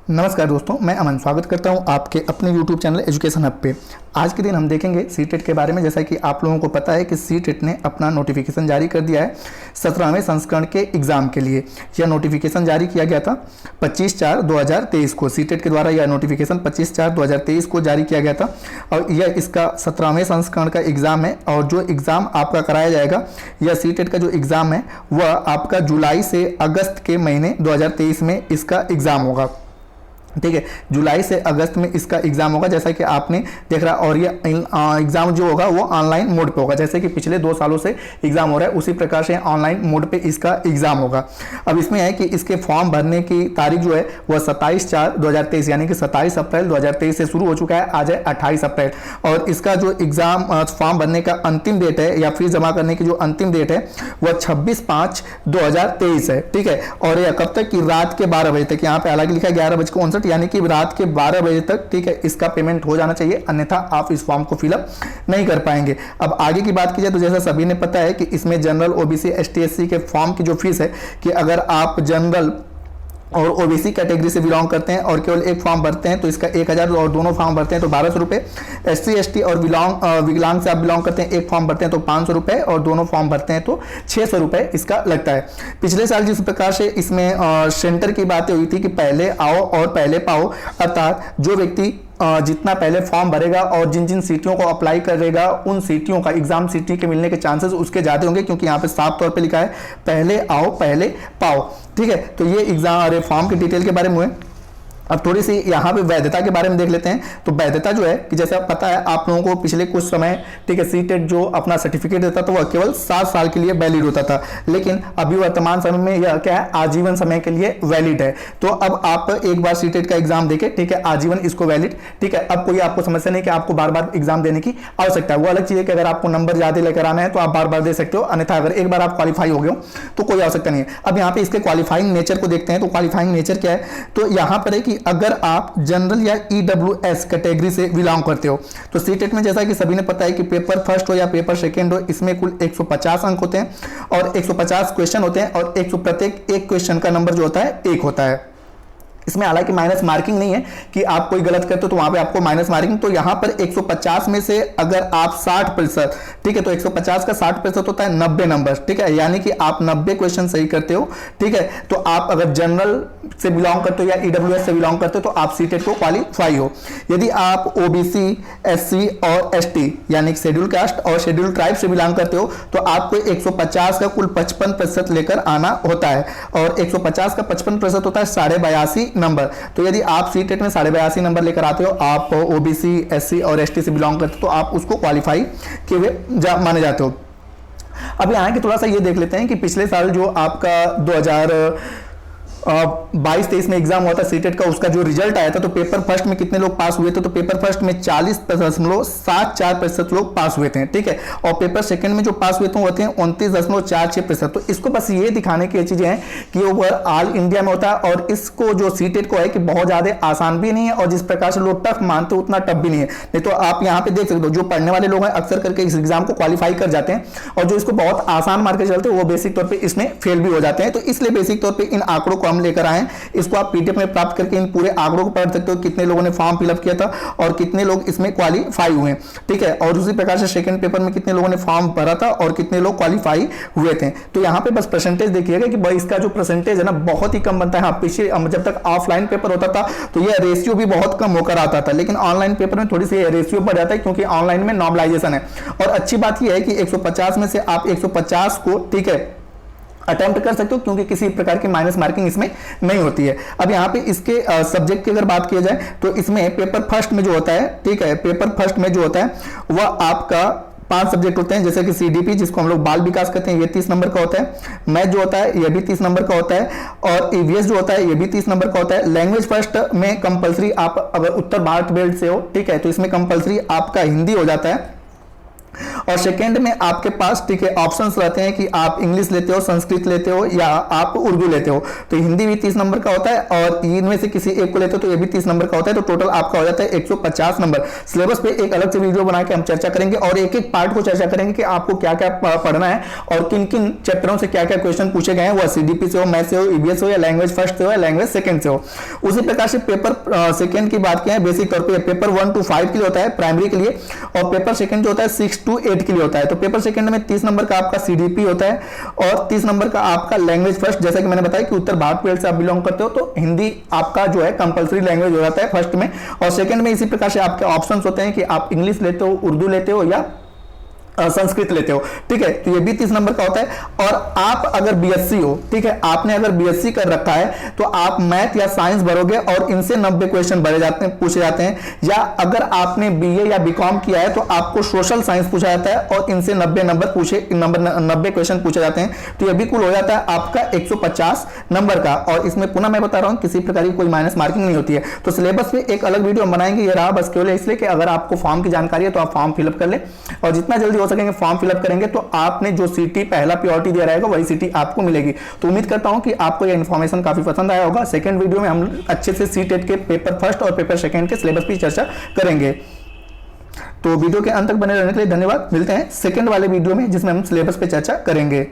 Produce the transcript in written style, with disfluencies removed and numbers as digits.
नमस्कार दोस्तों, मैं अमन स्वागत करता हूं आपके अपने YouTube चैनल एजुकेशन हब पे। आज के दिन हम देखेंगे सीटेट के बारे में। जैसा कि आप लोगों को पता है कि सीटेट ने अपना नोटिफिकेशन जारी कर दिया है 17वें संस्करण के एग्ज़ाम के लिए। यह नोटिफिकेशन जारी किया गया था 25/4/2023 को। सीटेट के द्वारा यह नोटिफिकेशन 25/4/2023 को जारी किया गया था और यह इसका 17वें संस्करण का एग्ज़ाम है। और जो एग्ज़ाम आपका कराया जाएगा, यह सीटेट का जो एग्ज़ाम है वह आपका जुलाई से अगस्त के महीने 2023 में इसका एग्ज़ाम होगा। ठीक है, जुलाई से अगस्त में इसका एग्जाम होगा, जैसा कि आपने देख रहा। और ये एग्जाम जो होगा वो ऑनलाइन मोड पे होगा, जैसे कि पिछले 2 सालों से एग्जाम हो रहा है उसी प्रकार से ऑनलाइन मोड पे इसका एग्जाम होगा। अब इसमें है कि इसके फॉर्म भरने की तारीख जो है वह 27/4/2023 यानी कि 27 अप्रैल 2023 से शुरू हो चुका है। आज है 28 अप्रैल और इसका जो एग्जाम फॉर्म भरने का अंतिम डेट है या फीस जमा करने की जो अंतिम डेट है वह 26/5/2023 है। ठीक है, और यह कब तक की रात के 12 बजे तक, यहाँ पे अलग लिखा 11:59 यानी कि रात के 12 बजे तक, ठीक है, इसका पेमेंट हो जाना चाहिए, अन्यथा आप इस फॉर्म को फिलअप नहीं कर पाएंगे। अब आगे की बात की जाए तो जैसा सभी ने पता है कि इसमें जनरल, ओबीसी, एसटी, एससी के फॉर्म की जो फीस है कि अगर आप जनरल और ओबीसी कैटेगरी से बिलोंग करते हैं और केवल एक फॉर्म भरते हैं तो इसका 1000 और दोनों फॉर्म भरते हैं तो 1200 रुपये। एससी, एसटी और विकलांग से आप बिलोंग करते हैं, एक फॉर्म भरते हैं तो 500 रुपये और दोनों फॉर्म भरते हैं तो 600 रुपये इसका लगता है। पिछले साल जिस प्रकार से इसमें सेंटर की बातें हुई थी कि पहले आओ और पहले पाओ, अर्थात जो व्यक्ति जितना पहले फॉर्म भरेगा और जिन जिन सीटों को अप्लाई करेगा उन सीटों का एग्जाम सीटी के मिलने के चांसेस उसके ज़्यादा होंगे, क्योंकि यहाँ पे साफ तौर पे लिखा है पहले आओ पहले पाओ। ठीक है, तो ये एग्जाम और फॉर्म की डिटेल के बारे में हुए। अब थोड़ी सी यहाँ पे वैधता के बारे में देख लेते हैं। तो वैधता जो है कि जैसा पता है आप लोगों को पिछले कुछ समय, ठीक है, सीटेट जो अपना सर्टिफिकेट देता था वह केवल 7 साल के लिए वैलिड होता था, लेकिन अभी वर्तमान समय में यह क्या है, आजीवन समय के लिए वैलिड है। तो अब आप एक बार सीटेट का एग्जाम देके, ठीक है, आजीवन इसको वैलिड, ठीक है। अब कोई आपको समस्या नहीं कि आपको बार बार एग्जाम देने की आवश्यकता है। वो अलग चीज़ है कि अगर आपको नंबर ज्यादा लेकर आना है तो आप बार बार दे सकते हो, अन्यथा अगर एक बार आप क्वालिफाई हो गए हो तो कोई आवश्यकता नहीं है। अब यहाँ पे इसके क्वालिफाइंग नेचर को देखते हैं। तो क्वालिफाइंग नेचर क्या है, तो यहाँ पर है कि अगर आप जनरल या ईडब्ल्यूएस कैटेगरी से बिलोंग करते हो तो सीटेट में जैसा कि सभी ने पता है कि पेपर फर्स्ट हो या पेपर सेकंड हो, इसमें कुल 150 अंक होते हैं और 150 क्वेश्चन होते हैं और प्रत्येक एक क्वेश्चन का नंबर जो होता है 1 होता है। इसमें हालांकि माइनस मार्किंग नहीं है कि आप कोई गलत करते हो तो वहां पे आपको माइनस मार्किंग। तो यहां पर 150 में से अगर आप 60%, ठीक है, तो 150 का 60% होता है 90 नंबर, ठीक है, यानी कि आप 90 क्वेश्चन सही करते हो, ठीक है, तो आप अगर जनरल से बिलोंग करते हो या ईडब्ल्यूएस से बिलोंग करते हो तो आप सीटेट को क्वालिफाई हो। यदि आप ओबीसी, एससी और एसटी यानी शेड्यूल कास्ट और शेड्यूल ट्राइब से बिलोंग करते हो तो आपको 150 का कुल 55% लेकर आना होता है और 150 का 55% होता है 82.5 नंबर। तो यदि आप सीटेट में 82.5 नंबर लेकर आते हो, आप ओबीसी, एससी और एसटी से बिलोंग करते हो तो आप उसको क्वालिफाई के हुए माने जाते हो। अब यहाँ के थोड़ा सा ये देख लेते हैं कि पिछले साल जो आपका 2022-23 में एग्जाम हुआ था सीटेट का, उसका जो रिजल्ट आया था तो पेपर फर्स्ट में कितने लोग पास हुए थे, तो पेपर फर्स्ट में 40.74% लोग पास हुए थे, ठीक है, और पेपर सेकंड में जो पास हुए थे वो थे 29.46%। तो इसको बस ये दिखाने की चीजें हैं कि ओवर ऑल इंडिया में होता है और इसको जो सीटेट को है कि बहुत ज्यादा आसान भी नहीं है और जिस प्रकार से लोग टफ मानते हैं उतना टफ भी नहीं है। नहीं तो आप यहाँ पे देख सकते हो जो पढ़ने वाले लोग हैं अक्सर करके इस एग्जाम को क्वालिफाई कर जाते हैं और जो इसको बहुत आसान मार के चलते हैं वो बेसिक तौर पर इसमें फेल भी हो जाते हैं। तो इसलिए बेसिक तौर पर इन आंकड़ों को हम लेकर आए, इसको आप पीडीएफ में प्राप्त करके इन पूरे आंकड़ों को पढ़ सकते हो, कितने लोगों ने फॉर्म फिलअप किया था और कितने लोग इसमें क्वालिफाई हुए, ठीक है, और उसी प्रकार से सेकंड पेपर में कितने लोगों ने फॉर्म भरा था और कितने लोग क्वालिफाई हुए थे। तो यहाँ पे बस परसेंटेज देखिएगा कि भाई इसका जो परसेंटेज है ना बहुत ही कम बनता है। हाँ, पिछले जब तक ऑफलाइन पेपर होता था तो यह रेशियो भी बहुत कम होकर आता था, लेकिन ऑनलाइन पेपर में थोड़ी सी रेशियो बढ़ जाता है क्योंकि ऑनलाइन में नॉर्मलाइजेशन है। और अच्छी बात यह है कि 150 में से आप 150 को, ठीक है, अटेम्प्ट कर सकते हो क्योंकि किसी प्रकार की माइनस मार्किंग इसमें नहीं होती है। अब यहाँ पे इसके सब्जेक्ट की अगर बात की जाए तो इसमें पेपर फर्स्ट में जो होता है, ठीक है, पेपर फर्स्ट में जो होता है वह आपका 5 सब्जेक्ट होते हैं, जैसे कि सीडीपी जिसको हम लोग बाल विकास कहते हैं, ये 30 नंबर का होता है। मैथ जो होता है ये भी 30 नंबर का होता है और ईवीएस जो होता है ये भी 30 नंबर का होता है। लैंग्वेज फर्स्ट में कंपलसरी, आप अगर उत्तर भारत बेल्ट से हो, ठीक है, तो इसमें कंपलसरी आपका हिंदी हो जाता है और सेकंड में आपके पास ठीक है ऑप्शंस रहते हैं कि आप इंग्लिश लेते हो, संस्कृत लेते हो या आप उर्दू लेते हो। तो हिंदी भी 30 नंबर का होता है और इनमें से किसी एक को लेते हो तो ये भी 30 नंबर का होता है। तो टोटल आपका हो जाता है 150 नंबर। सिलेबस पे एक अलग से वीडियो बना के हम चर्चा करेंगे और एक एक पार्ट को चर्चा करेंगे कि आपको क्या क्या पढ़ना है और किन किन चैप्टरों से क्या क्या क्वेश्चन पूछे गए हैं, वो सीडीपी से हो, मैथ से हो, ईवीएस हो या लैंग्वेज फर्स्ट से हो या लैंग्वेज सेकंड से हो। उसी प्रकार से पेपर सेकंड की बात करें, बेसिक तौर पे पेपर 1 to 5 के लिए होता है प्राइमरी के लिए, और पेपर सेकंड जो होता है 6 to 8 के लिए होता है। तो पेपर सेकंड में 30 नंबर का आपका सीडीपी होता है और 30 नंबर का आपका लैंग्वेज फर्स्ट। जैसा कि मैंने बताया कि उत्तर भारत बेल्ट से आप बिलोंग करते हो तो हिंदी आपका जो है कंपलसरी लैंग्वेज हो जाता है फर्स्ट में। और सेकंड में इसी प्रकार से आपके ऑप्शंस होते हैं कि आप इंग्लिश लेते हो, उर्दू लेते हो या संस्कृत लेते हो, ठीक है। तो ये भी 30 नंबर का होता है। और आप अगर बीएससी हो, ठीक है, आपने अगर बीएससी कर रखा है तो आप मैथ या साइंस भरोगे और इनसे 90 क्वेश्चन भरे जाते हैं, पूछे जाते हैं। या अगर आपने बीए या बीकॉम किया है तो आपको सोशल साइंस पूछा जाता है और इनसे 90 क्वेश्चन पूछे जाते हैं। तो ये भी कुल हो जाता है आपका 150 नंबर का। और इसमें पुनः मैं बता रहा हूं किसी प्रकार की कोई माइनस मार्किंग नहीं होती है। तो सिलेबस पे एक अलग वीडियो बनाएंगे, ये रहा बस केवल इसलिए कि अगर आपको फॉर्म की जानकारी है तो आप फॉर्म फिलअप कर ले और जितना जल्दी सकेंगे फॉर्म फिलअप करेंगे तो आपने जो सिटी पहला प्रायोरिटी दिया रहेगा वही सिटी आपको मिलेगी। तो उम्मीद करता हूं कि आपको यह इंफॉर्मेशन काफी पसंद आया होगा। सेकंड वीडियो में हम अच्छे से सीटेट के पेपर फर्स्ट और पेपर सेकंड के सिलेबस की चर्चा करेंगे। तो वीडियो के अंत तक बने रहने के लिए धन्यवाद। मिलते हैं सेकंड वाले वीडियो में जिसमें हम सिलेबस पे चर्चा करेंगे।